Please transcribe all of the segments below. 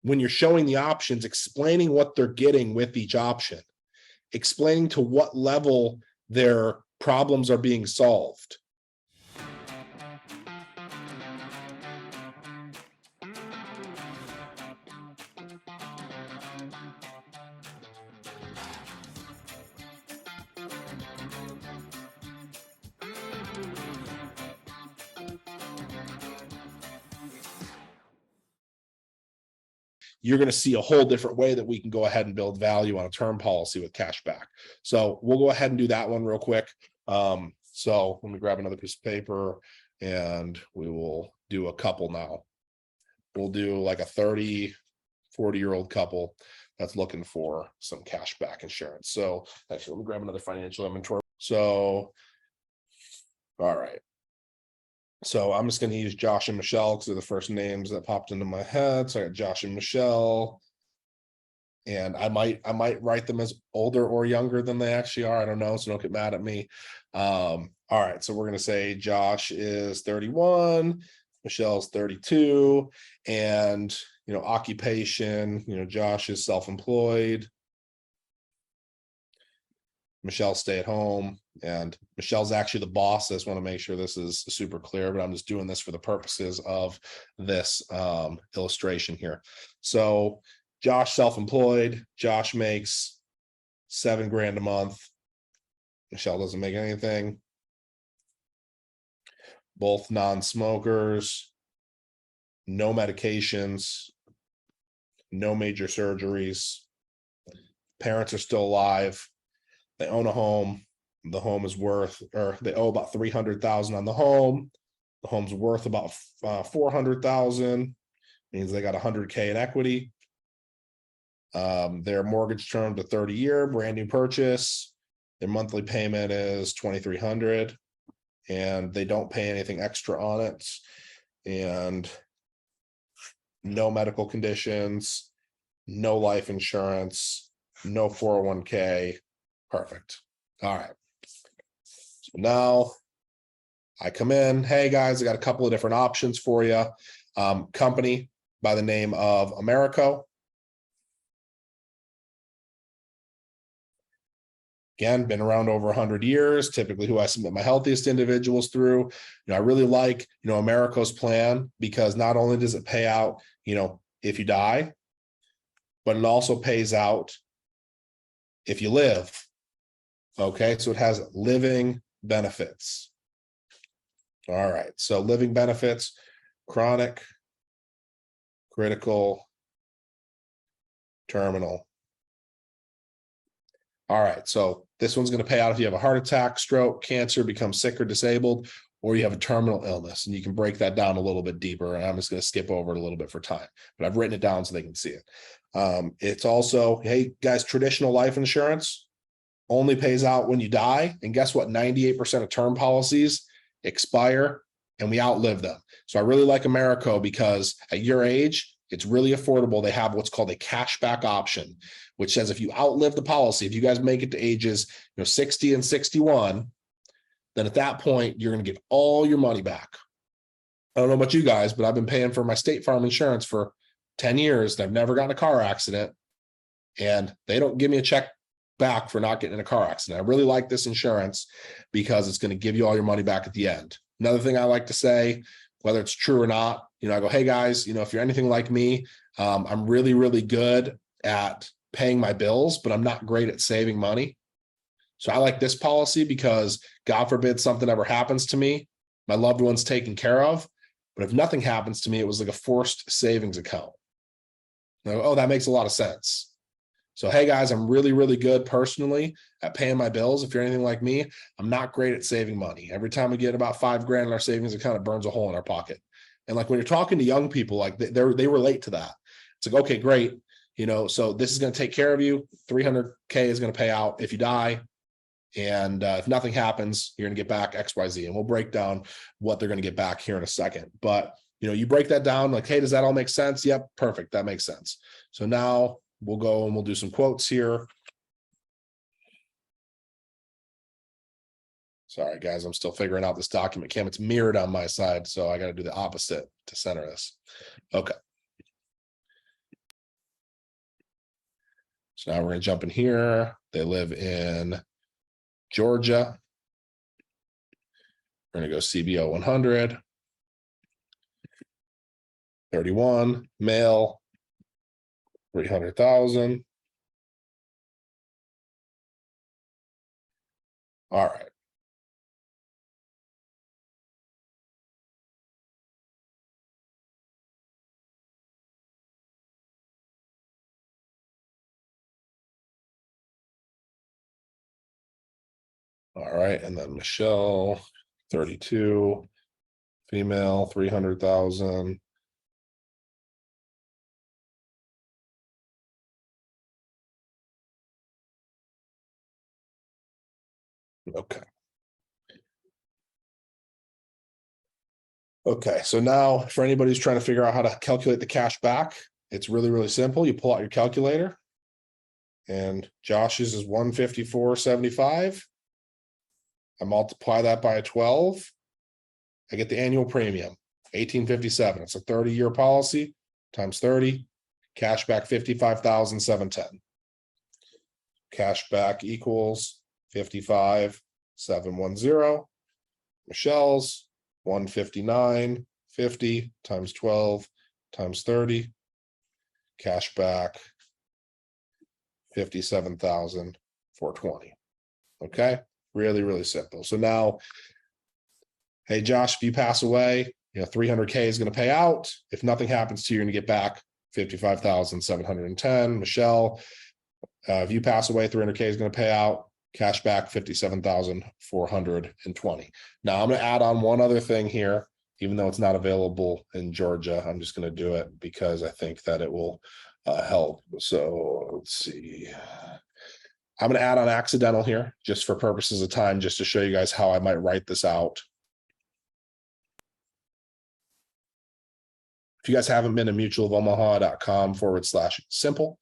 when you're showing the options, explaining what they're getting with each option, explaining to what level their problems are being solved. You're going to see a whole different way that we can go ahead and build value on a term policy with cash back. So we'll go ahead and do that one real quick. So let me grab another piece of paper and we will do a couple now. We'll do like a 30, 40-year-old couple that's looking for some cash back insurance. So actually, let me grab another financial inventory. So, all right. So I'm just going to use Josh and Michelle because they're the first names that popped into my head. So I got Josh and Michelle. And I might write them as older or younger than they actually are. I don't know. So don't get mad at me. All right. So we're going to say Josh is 31, Michelle's 32, and, occupation, Josh is self-employed. Michelle stay at home, and Michelle's actually the boss. I just want to make sure this is super clear, but I'm just doing this for the purposes of this illustration here. So Josh self-employed, Josh makes $7,000 a month. Michelle doesn't make anything. Both non-smokers, no medications, no major surgeries. Parents are still alive. They own a home. The home is worth, or they owe about $300,000 on the home. The home's worth about $400,000. Means they got $100K in equity. Their mortgage term to 30-year, brand new purchase. Their monthly payment is $2,300, and they don't pay anything extra on it. And no medical conditions, no life insurance, no 401k. Perfect. All right. So now I come in. Hey guys, I got a couple of different options for you. Company by the name of Americo. Again, been around over 100 years, typically who I submit my healthiest individuals through. I really like, Americo's plan because not only does it pay out, if you die, but it also pays out if you live. Okay, so it has living benefits. All right, so living benefits, chronic, critical, terminal. All right, so this one's going to pay out if you have a heart attack, stroke, cancer, become sick or disabled, or you have a terminal illness. And you can break that down a little bit deeper. And I'm just going to skip over it a little bit for time, but I've written it down so they can see it. It's also, hey guys, traditional life insurance only pays out when you die. And guess what? 98% of term policies expire and we outlive them. So I really like Americo because at your age, it's really affordable. They have what's called a cashback option, which says if you outlive the policy, if you guys make it to ages 60 and 61, then at that point, you're going to get all your money back. I don't know about you guys, but I've been paying for my State Farm insurance for 10 years. And I've never gotten a car accident. And they don't give me a check back for not getting in a car accident. I really like this insurance because it's going to give you all your money back at the end. Another thing I like to say, whether it's true or not, I go, hey guys, if you're anything like me, I'm really, really good at paying my bills, but I'm not great at saving money. So I like this policy because God forbid something ever happens to me, my loved one's taken care of. But if nothing happens to me, it was like a forced savings account. I go, oh, that makes a lot of sense. So, hey guys, I'm really, really good personally at paying my bills. If you're anything like me, I'm not great at saving money. Every time we get about $5,000 in our savings account, it burns a hole in our pocket. And like when you're talking to young people, like they relate to that. It's like, okay, great. So this is going to take care of you. 300K is going to pay out if you die. And if nothing happens, you're going to get back XYZ. And we'll break down what they're going to get back here in a second. But, you break that down like, hey, does that all make sense? Yep. Perfect. That makes sense. So now we'll go and we'll do some quotes here. Sorry, guys, I'm still figuring out this document. Cam, it's mirrored on my side, so I got to do the opposite to center this. Okay. So now we're going to jump in here. They live in Georgia. We're going to go CBO 100. 31, male, 300,000. All right. All right, and then Michelle, 32, female, 300,000. Okay. Okay, so now for anybody who's trying to figure out how to calculate the cash back, it's really, really simple. You pull out your calculator, and Josh's is 154.75. I multiply that by a 12. I get the annual premium, 1857. It's a 30-year policy times 30. Cash back 55,710. Cash back equals 55,710. Michelle's 159.50 times 12 times 30. Cash back 57,420. Okay, really, really simple. So now, hey Josh, if you pass away, 300K is going to pay out. If nothing happens to you, you're going to get back 55,710. Michelle, if you pass away, 300K is going to pay out. Cash back 57,420. Now I'm going to add on one other thing here, even though it's not available in Georgia. I'm just going to do it because I think that it will help. So let's see. I'm going to add on accidental here just for purposes of time, just to show you guys how I might write this out. If you guys haven't been to mutualofomaha.com/simple,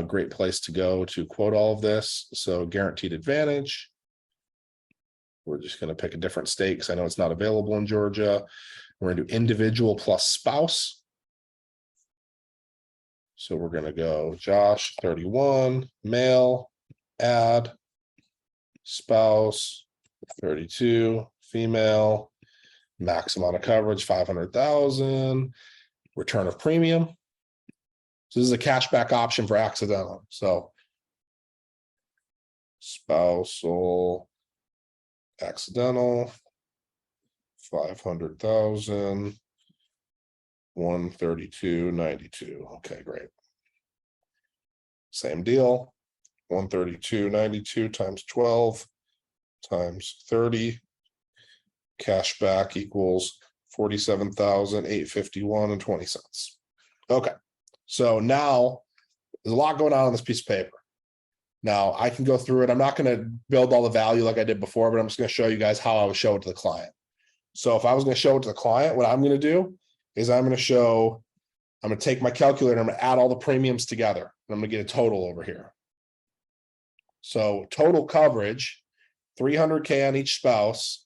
great place to go to quote all of this. So guaranteed advantage. We're just going to pick a different state because I know it's not available in Georgia. We're going to do individual plus spouse. So we're going to go Josh, 31, male, add, spouse, 32, female, max amount of coverage, 500,000, return of premium. So this is a cashback option for accidental. So spousal, accidental, 500,000, 132.92. Okay, great. Same deal. 132.92 times 12 times 30. Cash back equals 47,851.20. Okay. So now there's a lot going on this piece of paper. Now I can go through it. I'm not going to build all the value like I did before, but I'm just going to show you guys how I would show it to the client. So if I was going to show it to the client, what I'm going to do is I'm going to take my calculator, I'm going to add all the premiums together, and I'm going to get a total over here. So total coverage, 300K on each spouse.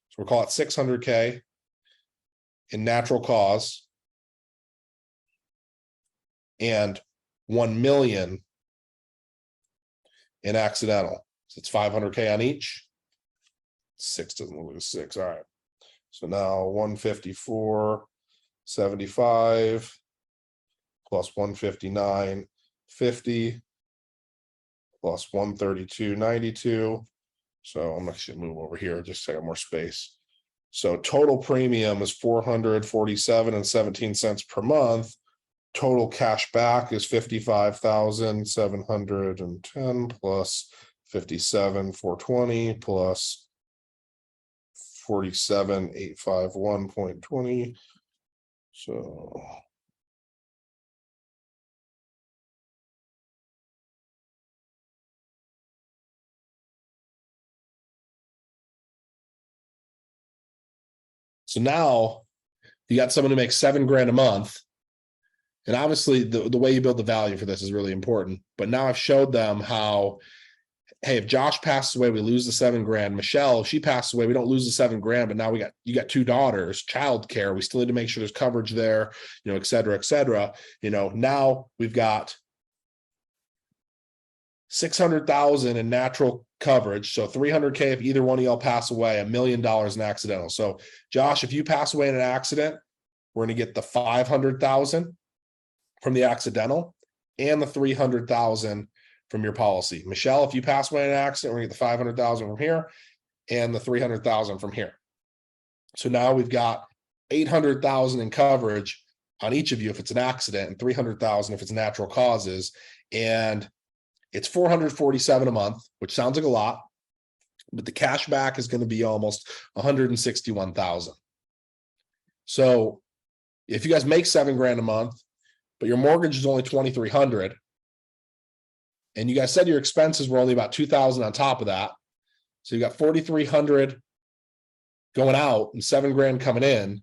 So we'll call it 600K in natural cause, and 1 million in accidental. So it's 500K on each. 6 doesn't look like 6. All right. So now 154.75 plus 159.50 plus 132.92. So I'm actually move over here just so I got more space. So total premium is 447.17 per month. Total cash back is 55,710 plus 57,420 plus 47,851.20. So now you got someone who makes $7,000 a month. And obviously the way you build the value for this is really important. But now I've showed them how, hey, if Josh passes away, we lose the $7,000. Michelle, if she passes away, we don't lose the $7,000. But now you got 2 daughters, childcare. We still need to make sure there's coverage there, et cetera, et cetera. Now we've got 600,000 in natural coverage. So 300K if either one of y'all pass away, $1 million in accidental. So Josh, if you pass away in an accident, we're going to get the 500,000 from the accidental and the 300,000 from your policy. Michelle, if you pass away in an accident, we're going to get the 500,000 from here and the 300,000 from here. So now we've got 800,000 in coverage on each of you if it's an accident, and 300,000 if it's natural causes. And it's 447 a month, which sounds like a lot, but the cash back is going to be almost 161,000. So if you guys make $7,000 a month, but your mortgage is only 2,300, and you guys said your expenses were only about 2,000 on top of that, so you got 4,300 going out and $7,000 coming in.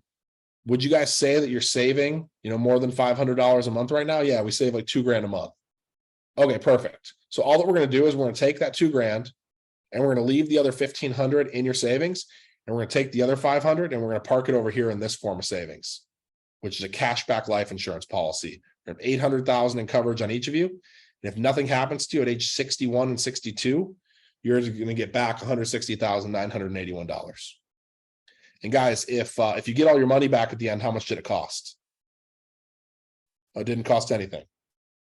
Would you guys say that you're saving, more than $500 a month right now? Yeah, we save like $2,000 a month. Okay, perfect. So all that we're going to do is we're going to take that $2,000 and we're going to leave the other 1,500 in your savings, and we're going to take the other 500 and we're going to park it over here in this form of savings, which is a cashback life insurance policy. We have 800,000 in coverage on each of you. And if nothing happens to you at age 61 and 62, you're going to get back $160,981. And guys, if you get all your money back at the end, how much did it cost? Oh, it didn't cost anything.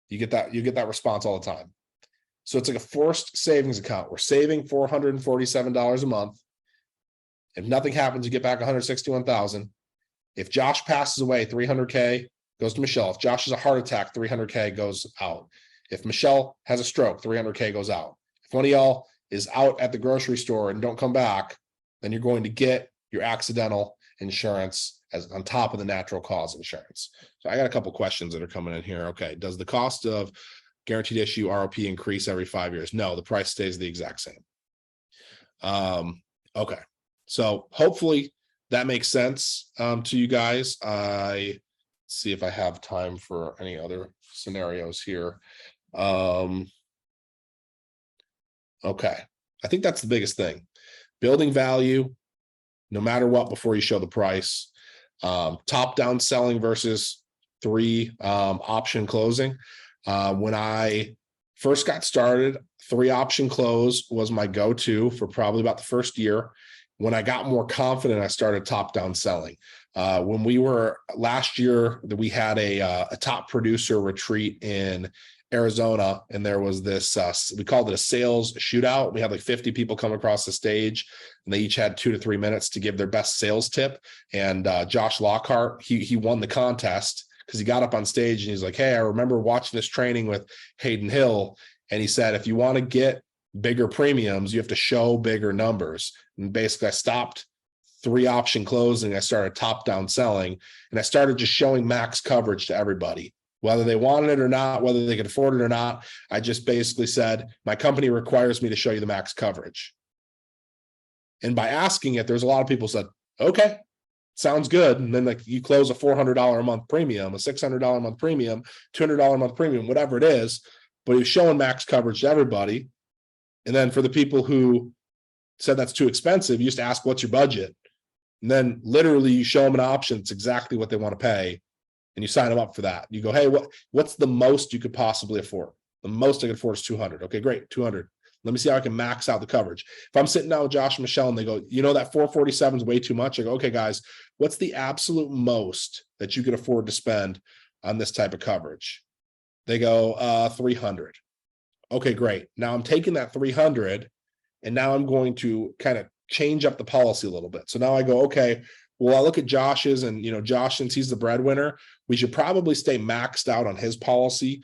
You get that response all the time. So it's like a forced savings account. We're saving $447 a month. If nothing happens, you get back 161,000. If Josh passes away, 300K goes to Michelle. If Josh has a heart attack, 300K goes out. If Michelle has a stroke, 300K goes out. If one of y'all is out at the grocery store and don't come back, then you're going to get your accidental insurance as on top of the natural cause insurance. So I got a couple questions that are coming in here. Okay, does the cost of guaranteed issue ROP increase every 5 years? No, the price stays the exact same. Okay, so hopefully that makes sense to you guys. I see if I have time for any other scenarios here. Okay, I think that's the biggest thing. Building value, no matter what, before you show the price. Top-down selling versus 3 option closing. When I first got started, 3 option close was my go-to for probably about the first year. When I got more confident, I started top-down selling. When we were last year, we had a top producer retreat in Arizona, and there was this, we called it a sales shootout. We had like 50 people come across the stage, and they each had 2 to 3 minutes to give their best sales tip. And Josh Lockhart, he won the contest because he got up on stage and he's like, hey, I remember watching this training with Hayden Hill. And he said, if you want to get bigger premiums, you have to show bigger numbers. And basically I stopped 3 option closing. I started top-down selling, and I started just showing max coverage to everybody, whether they wanted it or not, whether they could afford it or not. I just basically said, my company requires me to show you the max coverage. And by asking it, there's a lot of people said, okay, sounds good. And then like you close a $400 a month premium, a $600 a month premium, $200 a month premium, whatever it is, but you're showing max coverage to everybody. And then for the people who said that's too expensive, you just ask, what's your budget? And then literally you show them an option. It's exactly what they want to pay. And you sign them up for that. You go, hey, what's the most you could possibly afford? The most I can afford is 200. Okay, great, 200. Let me see how I can max out the coverage. If I'm sitting down with Josh and Michelle and they go, that 447 is way too much. I go, okay, guys, what's the absolute most that you can afford to spend on this type of coverage? They go, 300. Okay, great. Now I'm taking that 300 and now I'm going to kind of change up the policy a little bit. So now I go, okay, well, I look at Josh's, and Josh, since he's the breadwinner, we should probably stay maxed out on his policy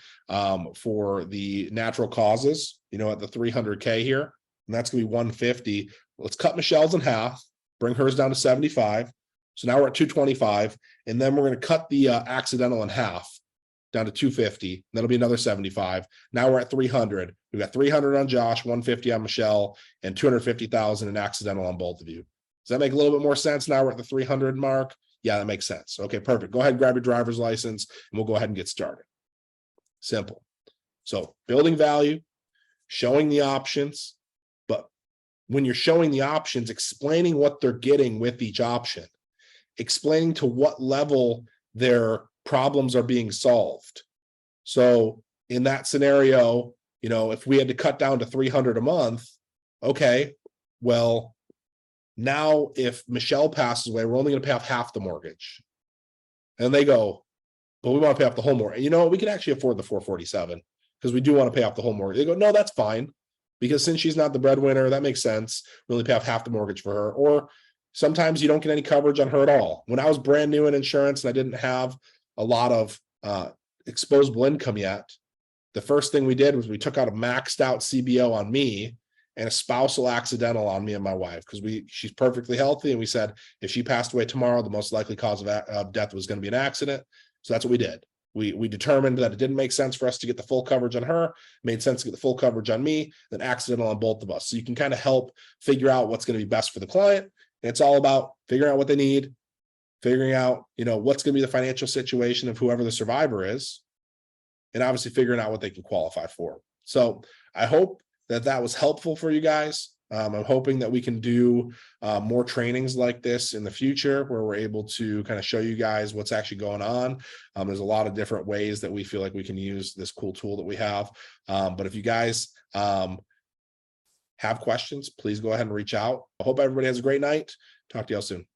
for the natural causes, at the 300K here, and that's gonna be 150. Let's cut Michelle's in half, bring hers down to 75. So now we're at 225, and then we're gonna cut the accidental in half down to 250. That'll be another 75. Now we're at 300. We've got 300 on Josh, 150 on Michelle, and 250,000 in accidental on both of you. Does that make a little bit more sense? Now we're at the 300 mark. Yeah, that makes sense. Okay, perfect. Go ahead and grab your driver's license and we'll go ahead and get started. Simple. So building value, showing the options, but when you're showing the options, explaining what they're getting with each option, explaining to what level their problems are being solved. So in that scenario, you know, if we had to cut down to 300 a month, okay, well, now if Michelle passes away, we're only going to pay off half the mortgage. And they go, but we want to pay off the whole mortgage. You know, we can actually afford the 447 because we do want to pay off the whole mortgage. They go, no, that's fine. Because since she's not the breadwinner, that makes sense. We only pay off half the mortgage for her. Or sometimes you don't get any coverage on her at all. When I was brand new in insurance and I didn't have a lot of exposable income yet, the first thing we did was we took out a maxed out CBO on me and a spousal accidental on me and my wife, because she's perfectly healthy. And we said, if she passed away tomorrow, the most likely cause of death was going to be an accident. So that's what we did. We determined that it didn't make sense for us to get the full coverage on her, made sense to get the full coverage on me, then accidental on both of us. So you can kind of help figure out what's going to be best for the client. And it's all about figuring out what they need, figuring out, you know, what's going to be the financial situation of whoever the survivor is, and obviously figuring out what they can qualify for. So I hope that was helpful for you guys. I'm hoping that we can do more trainings like this in the future where we're able to kind of show you guys what's actually going on. There's a lot of different ways that we feel like we can use this cool tool that we have. But if you guys have questions, please go ahead and reach out. I hope everybody has a great night. Talk to y'all soon.